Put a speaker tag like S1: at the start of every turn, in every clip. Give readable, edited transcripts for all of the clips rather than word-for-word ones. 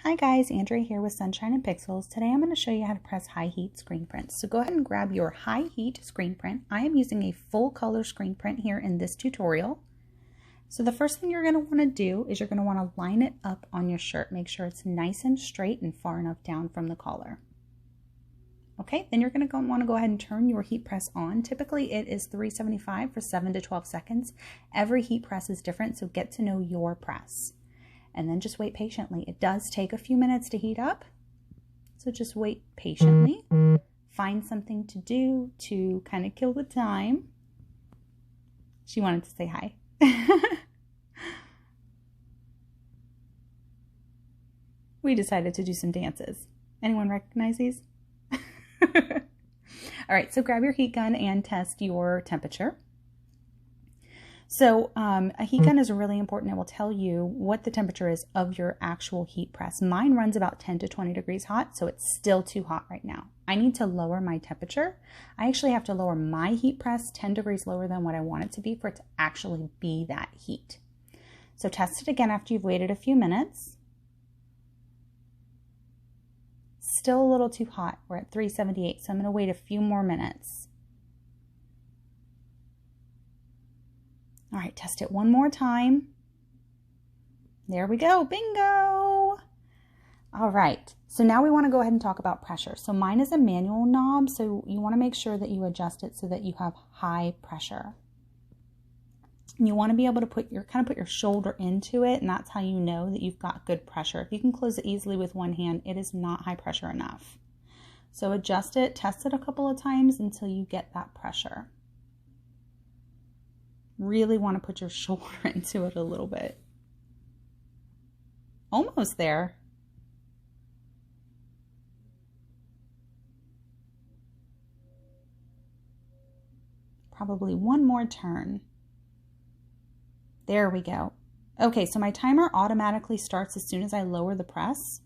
S1: Hi guys, Andrea here with Sunshine and Pixels. Today I'm going to show you how to press high heat screen prints. So go ahead and grab your high heat screen print. I am using a full color screen print here in this tutorial. So the first thing you're going to want to do is you're going to want to line it up on your shirt. Make sure it's nice and straight and far enough down from the collar. Okay, then you're going to want to go ahead and turn your heat press on. Typically it is 375 for 7 to 12 seconds. Every heat press is different, so get to know your press. And then just wait patiently. It does take a few minutes to heat up, so just wait patiently. Find something to do to kind of kill the time. She wanted to say hi. We decided to do some dances. Anyone recognize these? All right, so grab your heat gun and test your temperature. So a heat gun is really important. It will tell you what the temperature is of your actual heat press. Mine runs about 10 to 20 degrees hot, so it's still too hot right now. I need to lower my temperature. I actually have to lower my heat press 10 degrees lower than what I want it to be for it to actually be that heat. So test it again after you've waited a few minutes. Still a little too hot. We're at 378, so I'm going to wait a few more minutes. All right, test it one more time. There we go, bingo! All right, so now we want to go ahead and talk about pressure. So mine is a manual knob, so you want to make sure that you adjust it so that you have high pressure. And you want to be able to put your shoulder into it, and that's how you know that you've got good pressure. If you can close it easily with one hand, it is not high pressure enough. So adjust it, test it a couple of times until you get that pressure. Really want to put your shoulder into it a little bit. Almost there. Probably one more turn. There we go. Okay, so my timer automatically starts as soon as I lower the press.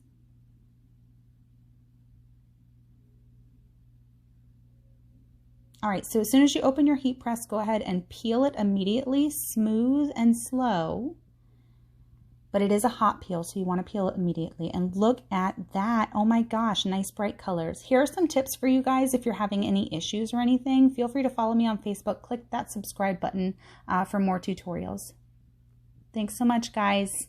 S1: All right, so as soon as you open your heat press, go ahead and peel it immediately, smooth and slow. But it is a hot peel, so you want to peel it immediately. And look at that. Oh my gosh, nice bright colors. Here are some tips for you guys if you're having any issues or anything. Feel free to follow me on Facebook. Click that subscribe button for more tutorials. Thanks so much, guys.